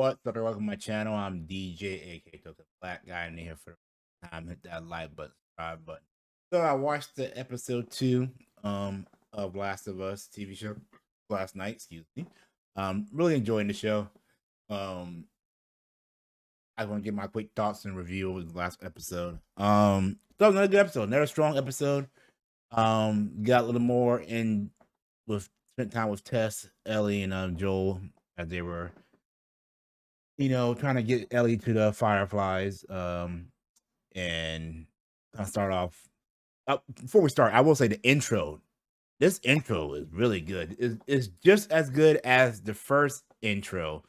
What's up, welcome to my channel. I'm DJ, aka Token Black Guy, in here for the time. Hit that like button, subscribe button. So I watched the episode 2 of Last of Us TV show last night, excuse me. Really enjoying the show. I want to give my quick thoughts and review of the last episode. So another good episode, another strong episode. Got a little more in with spent time with Tess, Ellie, and Joel as they were trying to get Ellie to the Fireflies. And I'll start off. Before we start, I will say the intro. This intro is really good. It's just as good as the first intro.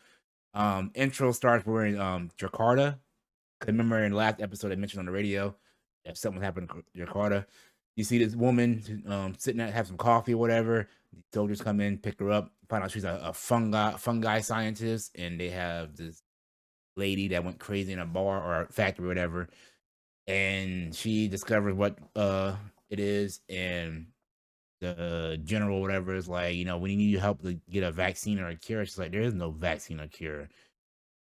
Intro starts we're in Jakarta. Remember in the last episode I mentioned on the radio that something happened in Jakarta. You see this woman sitting at have some coffee or whatever. The soldiers come in, pick her up, find out she's a fungi scientist, and they have this lady that went crazy in a bar or a factory or whatever, and she discovers what it is, and the general whatever is like, we need your help to get a vaccine or a cure. She's like, there is no vaccine or cure.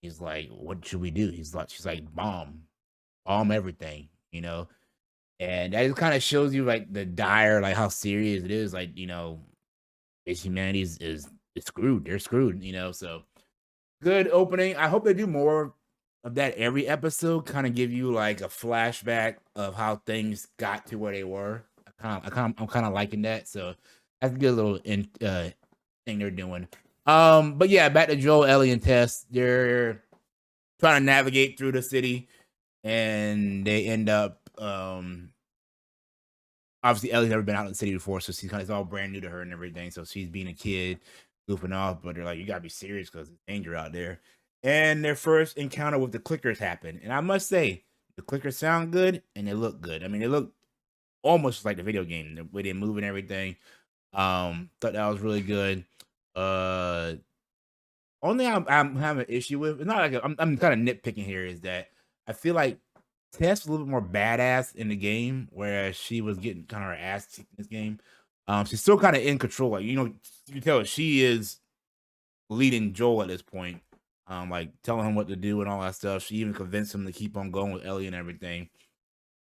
He's like, what should we do? She's like, bomb everything, and that just kind of shows you like the dire, like how serious it is. Like, humanity is screwed. They're screwed, so good opening. I hope they do more of that every episode. Kind of give you like a flashback of how things got to where they were. I'm kind of liking that. So that's a good little thing they're doing. But yeah, back to Joel, Ellie, and Tess. They're trying to navigate through the city, and they end up. Obviously, Ellie's never been out in the city before, so it's all brand new to her and everything. So she's being a kid, goofing off, but they're like, you gotta be serious because there's danger out there. And their first encounter with the clickers happened. And I must say, the clickers sound good and they look good. I mean, they look almost like the video game, the way they move and everything. Thought that was really good. Only I'm having an issue with, it's not like I'm kind of nitpicking here, is that I feel like Tess was a little bit more badass in the game, whereas she was getting kind of her ass kicked in this game. She's still kind of in control. Like, you can tell she is leading Joel at this point. Like telling him what to do and all that stuff. She even convinced him to keep on going with Ellie and everything.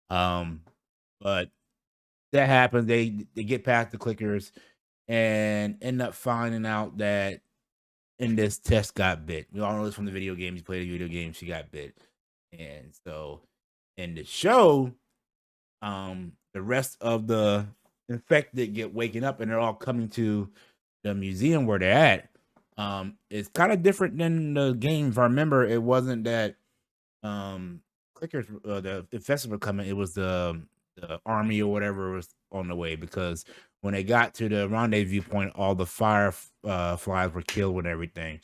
But that happens. They get past the clickers and end up finding out that in this Tess got bit. We all know this from the video games. You played a video game, she got bit. And so in the show, the rest of the infected get waking up and they're all coming to the museum where they're at. It's kind of different than the game. If I remember, it wasn't that clickers, the infestors were coming. It was the army or whatever was on the way, because when they got to the rendezvous point, all the fireflies were killed and everything.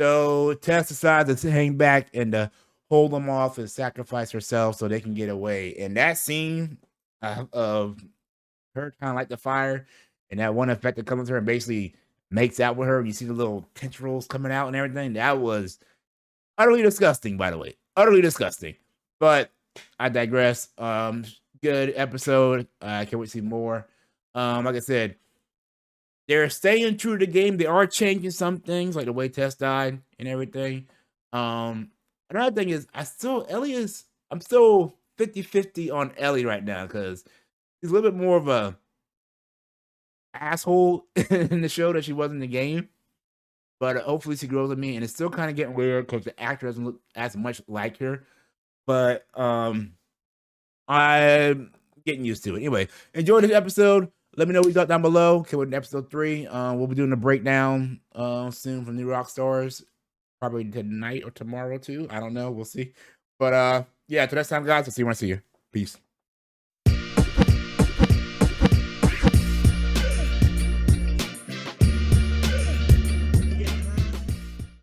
So Tess decides to hang back and hold them off and sacrifice herself so they can get away. And that scene of her kind of like the fire, and that one effect that comes to her and basically makes out with her. You see the little tendrils coming out and everything. That was utterly disgusting, by the way. Utterly disgusting. But I digress. Good episode. I can't wait to see more. Like I said, they're staying true to the game. They are changing some things, like the way Tess died and everything. Another thing is, I'm still 50-50 on Ellie right now, because she's a little bit more of a asshole in the show that she was in the game. But hopefully she grows with me, and it's still kind of getting weird because the actor doesn't look as much like her. But I'm getting used to it. Anyway, enjoy this episode. Let me know what you thought down below. Okay, with episode 3. We'll be doing a breakdown soon from New Rockstars. Probably tonight or tomorrow too. I don't know. We'll see. But yeah, till next time, guys. I'll see you when I see you. Peace.